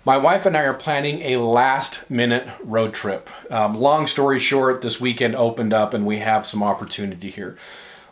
My wife and I are planning a last-minute road trip. Long story short, this weekend opened up and we have some opportunity here.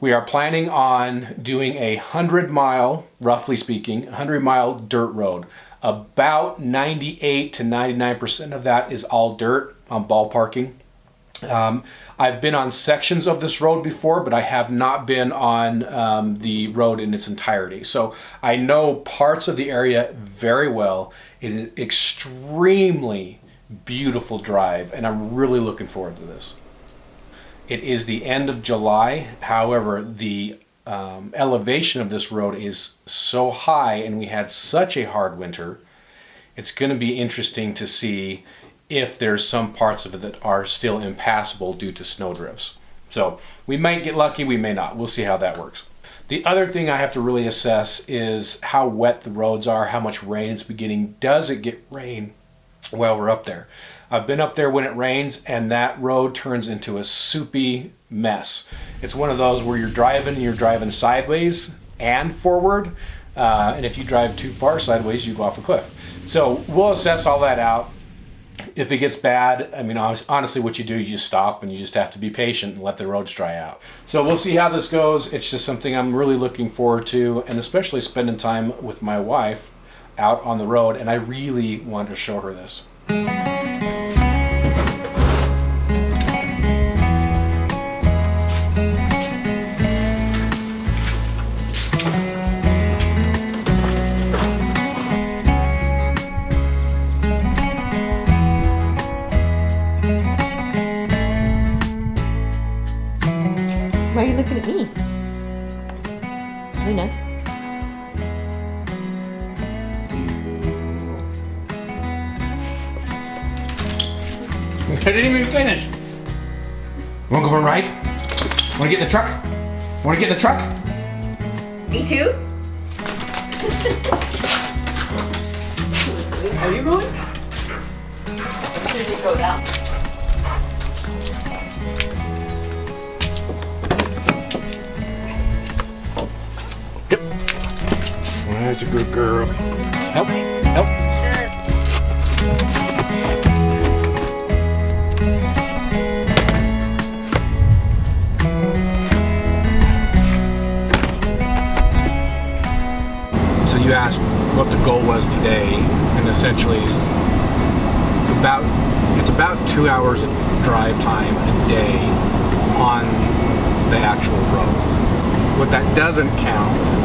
We are planning on doing a 100-mile, roughly speaking, 100-mile dirt road. About 98 to 99% of that is all dirt. I'm ballparking. I've been on sections of this road before, but I have not been on the road in its entirety. So I know parts of the area very well. It is an extremely beautiful drive, and I'm really looking forward to this. It is the end of July. However, the elevation of this road is so high, and we had such a hard winter. It's going to be interesting to see if there's some parts of it that are still impassable due to snowdrifts. So we might get lucky, we may not. We'll see how that works. The other thing I have to really assess is how wet the roads are, how much rain it's beginning. Does it get rain while we're up there? I've been up there when it rains and that road turns into a soupy mess. It's one of those where you're driving sideways and forward. And if you drive too far sideways, you go off a cliff. So we'll assess all that out. If it gets bad, I mean, honestly, what you do, you just stop and you just have to be patient and let the roads dry out. So we'll see how this goes. It's just something I'm really looking forward to, and especially spending time with my wife out on the road, and I really want to show her this. Why are you looking at me? Luna. I didn't even finish. Wanna go for a ride? Wanna get in the truck? Wanna get in the truck? Me too? Are you going? Or should it go down? That's a good girl. Help, help. So you asked what the goal was today, and essentially it's about 2 hours of drive time a day on the actual road. What that doesn't count,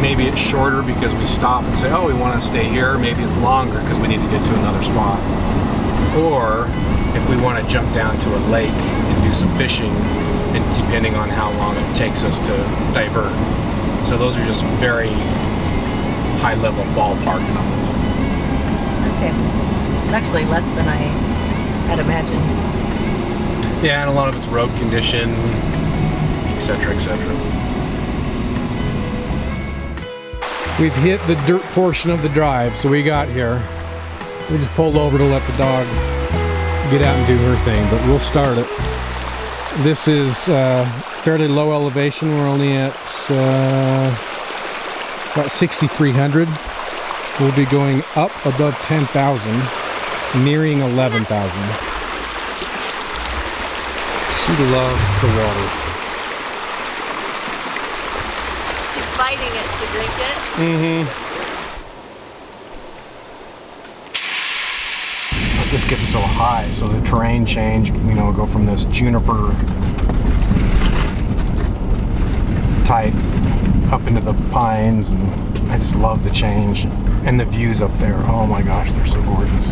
maybe it's shorter because we stop and say, oh, we want to stay here. Maybe it's longer because we need to get to another spot. Or if we want to jump down to a lake and do some fishing, and depending on how long it takes us to divert. So those are just very high level ballpark numbers. Okay. It's actually less than I had imagined. Yeah, and a lot of it's road condition, etc., etc. We've hit the dirt portion of the drive, so we got here. We just pulled over to let the dog get out and do her thing, but we'll start it. This is fairly low elevation. We're only at about 6,300. We'll be going up above 10,000, nearing 11,000. She loves the water. Fighting it to drink it. This gets so high, so the terrain change, you know, go from this juniper type up into the pines, and I just love the change. And the views up there, oh my gosh, they're so gorgeous.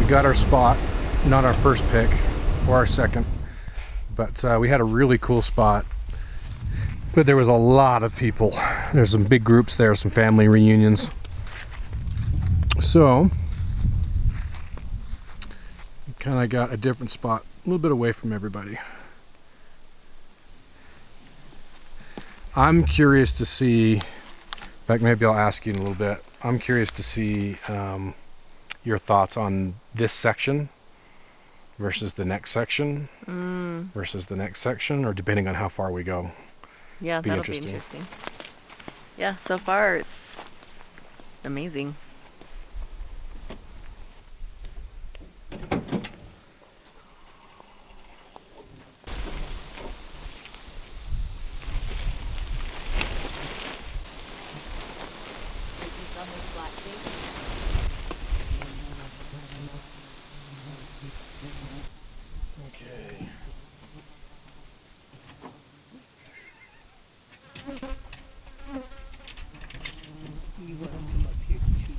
We got our spot, not our first pick or our second, but we had a really cool spot. But there was a lot of people. There's some big groups there, some family reunions. So, kind of got a different spot, a little bit away from everybody. I'm curious to see, in fact, maybe I'll ask you in a little bit. I'm curious to see your thoughts on this section versus the next section versus the next section, or depending on how far we go. Yeah, that'll be interesting. Yeah, so far it's amazing. Okay. You want to come up here too.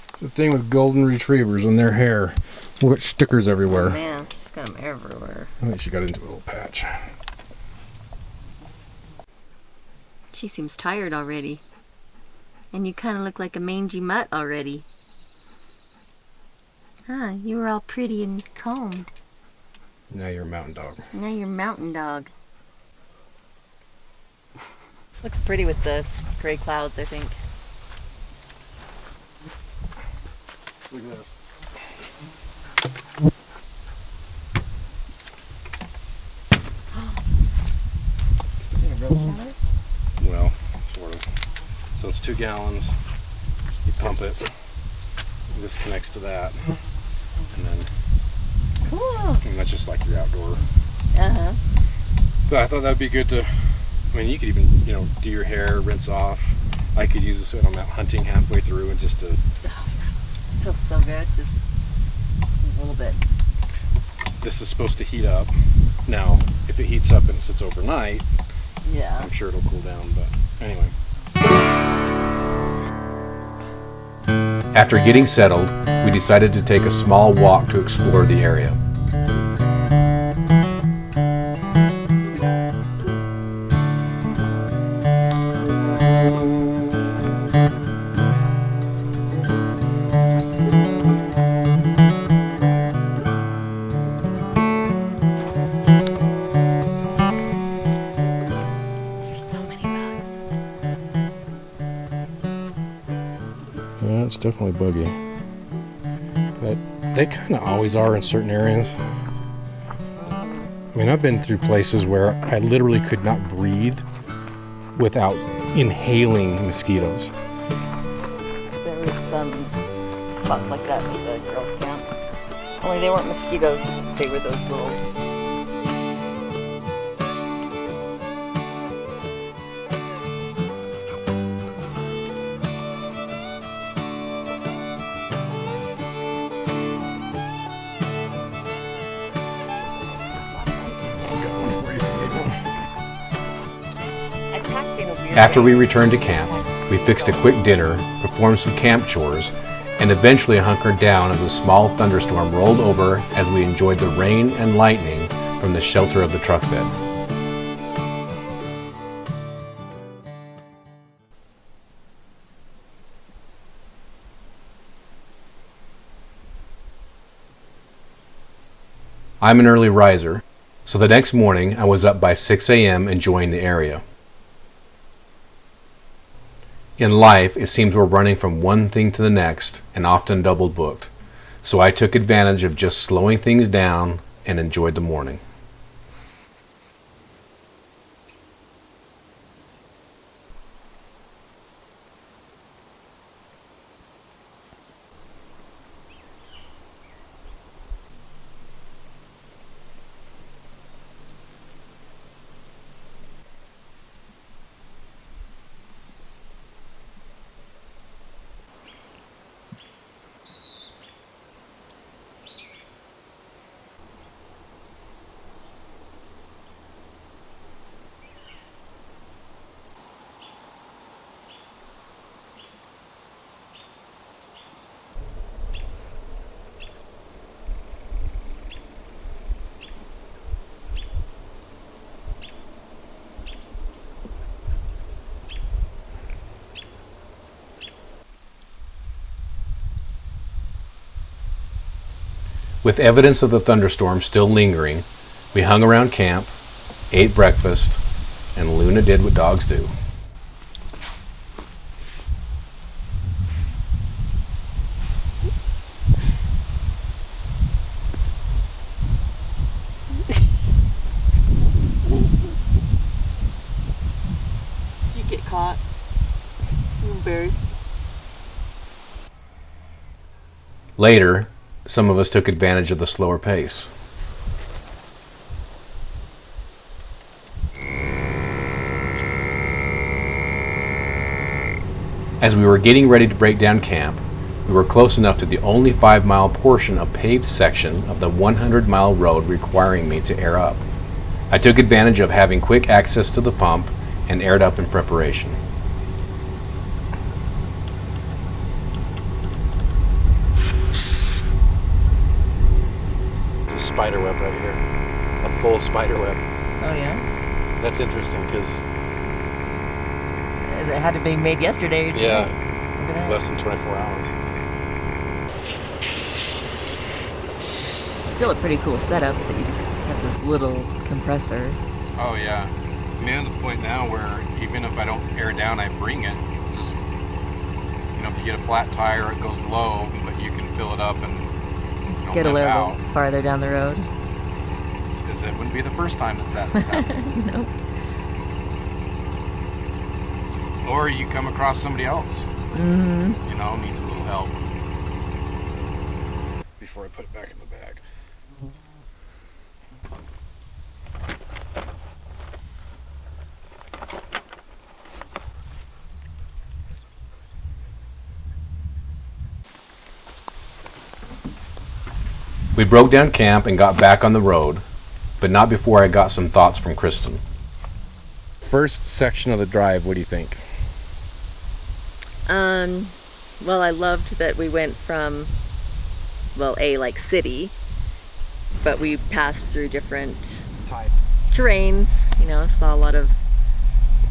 It's the thing with golden retrievers and their hair. Look at stickers everywhere. Oh, man, she's got them everywhere. I think she got into a little patch. She seems tired already. And you kind of look like a mangy mutt already. Huh, you were all pretty and combed. Now you're a mountain dog. Now you're a mountain dog. Looks pretty with the gray clouds, I think. Look at this. Well, sort of. So it's 2 gallons. You pump it. This connects to that, and then Cool. and that's just like your outdoor. Uh-huh. But I thought that'd be good to. I mean, you could even do your hair, rinse off. I could use this when I'm out hunting halfway through, and just to. Feels so good, just a little bit. This is supposed to heat up. Now, if it heats up and sits overnight, Yeah. I'm sure it'll cool down. But anyway. After getting settled, we decided to take a small walk to explore the area. There's so many bugs. Yeah, it's definitely buggy. But they kind of always are in certain areas. I mean, I've been through places where I literally could not breathe without inhaling mosquitoes. There was some spots like that at the girls' camp. Only they weren't mosquitoes. They were those little... I packed in a weird After we way. returned to camp, we fixed a quick dinner, performed some camp chores, and eventually hunkered down as a small thunderstorm rolled over as we enjoyed the rain and lightning from the shelter of the truck bed. I'm an early riser, so the next morning I was up by 6 a.m. enjoying the area. In life, it seems we're running from one thing to the next and often double booked, so I took advantage of just slowing things down and enjoyed the morning. With evidence of the thunderstorm still lingering, we hung around camp, ate breakfast, and Luna did what dogs do. Did you get caught? You embarrassed? Later, some of us took advantage of the slower pace. As we were getting ready to break down camp, we were close enough to the only 5-mile portion of paved section of the 100-mile road requiring me to air up. I took advantage of having quick access to the pump and aired up in preparation. Spider web right here, a full spider web. Oh yeah? That's interesting because It had to be made yesterday or today. yeah, Look at that. less than 24 hours. Still a pretty cool setup that you just have this little compressor. Oh yeah, I mean, I'm at the point now where even if I don't air down, I bring it. Just, you know, if you get a flat tire, it goes low, but you can fill it up and, you know, Get a limp little out. farther down the road. Because it wouldn't be the first time that's happened. Nope. Or you come across somebody else, Mm-hmm. you know, needs a little help. Before I put it back in the bag. We broke down camp and got back on the road, but not before I got some thoughts from Kristen. First section of the drive, what do you think? Well, I loved that we went from, well, like city, but we passed through different terrains, you know, saw a lot of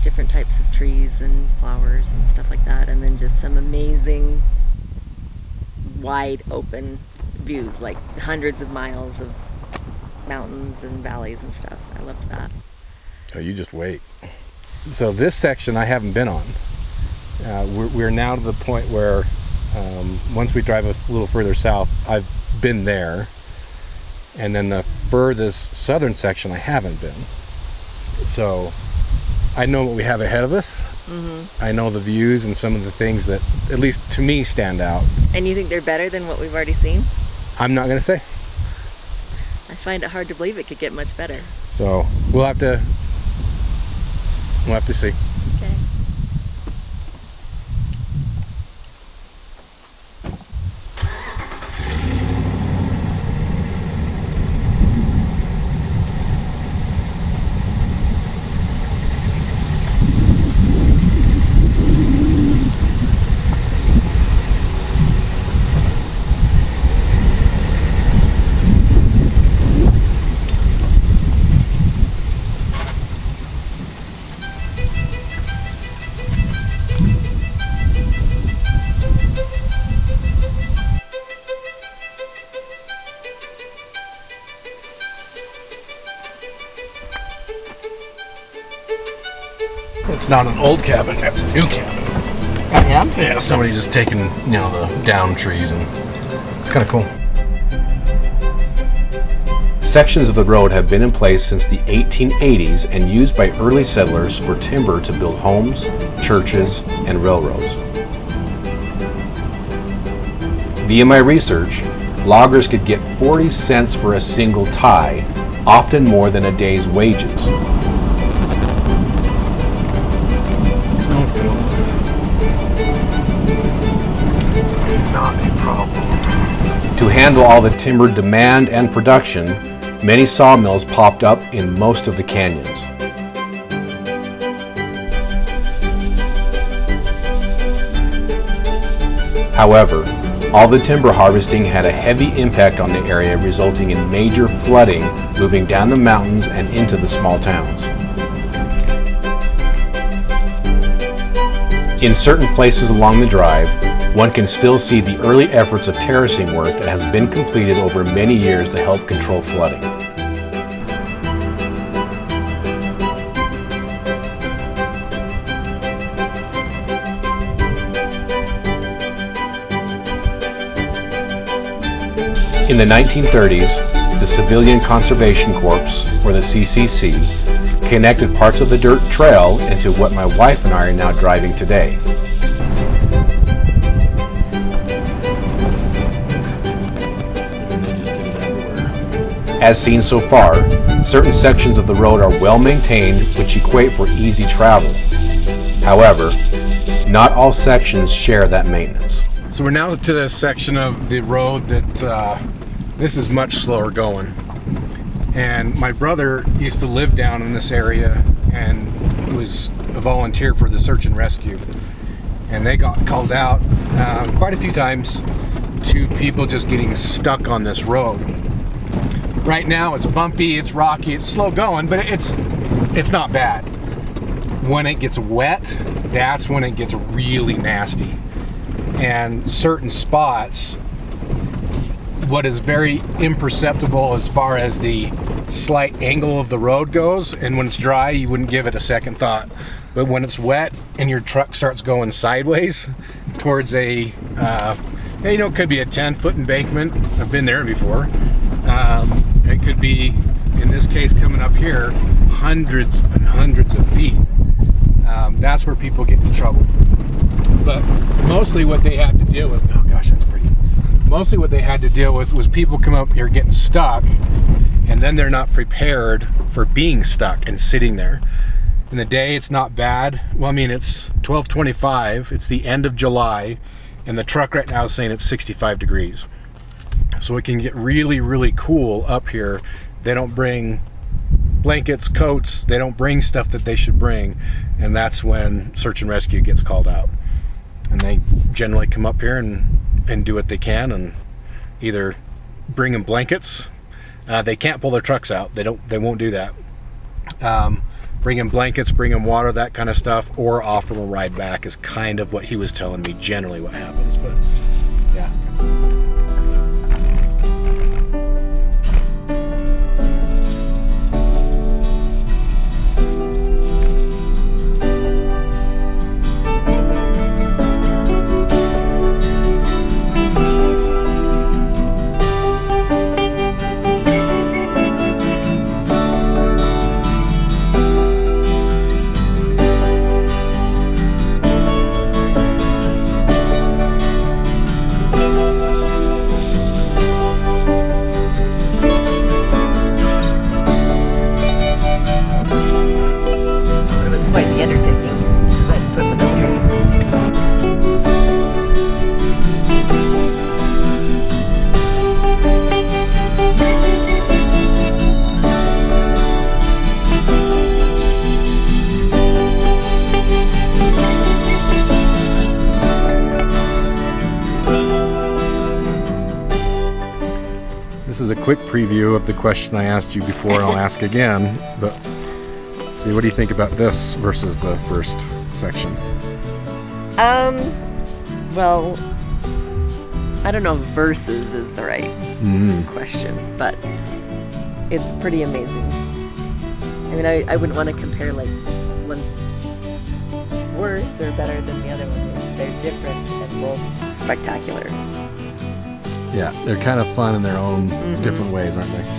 different types of trees and flowers and stuff like that, and then just some amazing wide open views, like hundreds of miles of mountains and valleys and stuff. I loved that. Oh, you just wait. So this section I haven't been on. We're now to the point where once we drive a little further south, I've been there. And then the furthest southern section I haven't been. So I know what we have ahead of us. Mm-hmm. I know the views and some of the things that, at least to me, stand out. And you think they're better than what we've already seen? I'm not going to say. I find it hard to believe it could get much better. So we'll have to see. Okay. It's not an old cabin, that's a new cabin. Oh yeah? Yeah, somebody's just taking, you know, the down trees, and it's kind of cool. Sections of the road have been in place since the 1880s and used by early settlers for timber to build homes, churches, and railroads. Via my research, loggers could get 40 cents for a single tie, often more than a day's wages. No fill. Not a problem. To handle all the timber demand and production, many sawmills popped up in most of the canyons. However, all the timber harvesting had a heavy impact on the area, resulting in major flooding moving down the mountains and into the small towns. In certain places along the drive, one can still see the early efforts of terracing work that has been completed over many years to help control flooding. In the 1930s, the Civilian Conservation Corps, or the CCC, connected parts of the dirt trail into what my wife and I are now driving today. As seen so far, certain sections of the road are well maintained, which equate for easy travel. However, not all sections share that maintenance. So we're now to this section of the road that this is much slower going. And my brother used to live down in this area and was a volunteer for the search and rescue. And they got called out quite a few times to people just getting stuck on this road. Right now it's bumpy, it's rocky, it's slow going, but it's not bad. When it gets wet, that's when it gets really nasty. And certain spots, what is very imperceptible as far as the slight angle of the road goes, and when it's dry you wouldn't give it a second thought, but when it's wet and your truck starts going sideways towards a it could be a 10-foot embankment. I've been there before. It could be, in this case coming up here, hundreds and hundreds of feet. That's where people get into trouble. But mostly what they had to deal with, oh gosh, that's pretty. Mostly what they had to deal with was people come up here getting stuck, and then they're not prepared for being stuck and sitting there. In the day, it's not bad. Well, I mean, it's 12:25, it's the end of July, and the truck right now is saying it's 65 degrees. So it can get really, really cool up here. They don't bring blankets, coats, they don't bring stuff that they should bring, and that's when search and rescue gets called out. And they generally come up here and do what they can, and either bring them blankets. They can't pull their trucks out. They won't do that. Bring them blankets, bring them water, that kind of stuff, or offer them a ride back is kind of what he was telling me generally what happens. But yeah. This is a quick preview of the question I asked you before, and I'll ask again, but see, what do you think about this versus the first section? Well, I don't know if versus is the right question, but it's pretty amazing. I mean, I wouldn't want to compare like one's worse or better than the other one. They're different and both spectacular. Yeah, they're kind of fun in their own different ways, aren't they?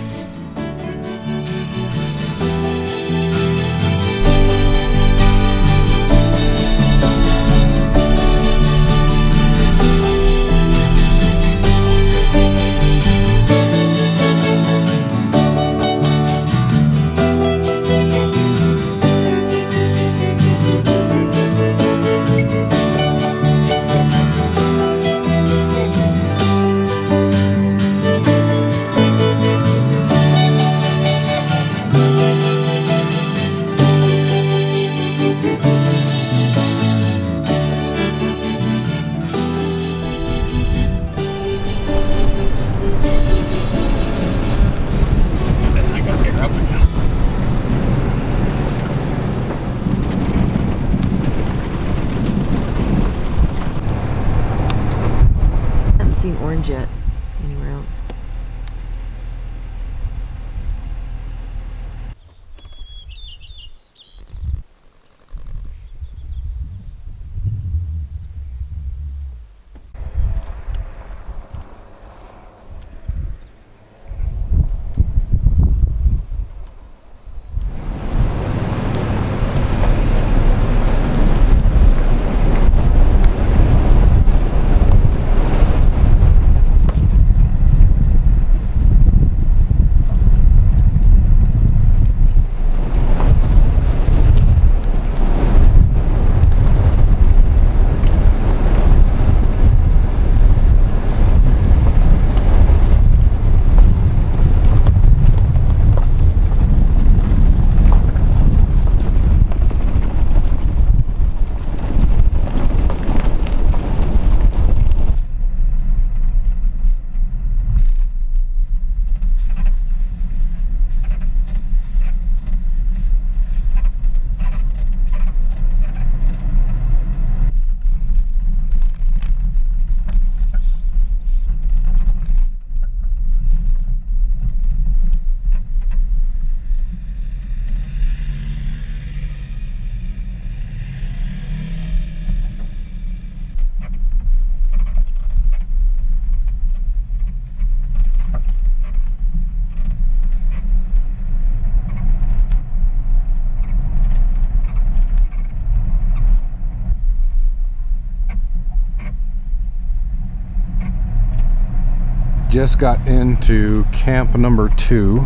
just got into camp number 2.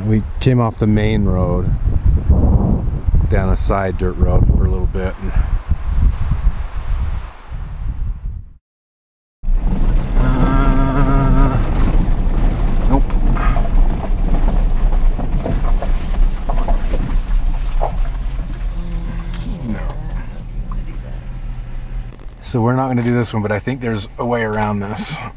We came off the main road down a side dirt road for a little bit. Nope. No. So we're not going to do this one, but I think there's a way around this.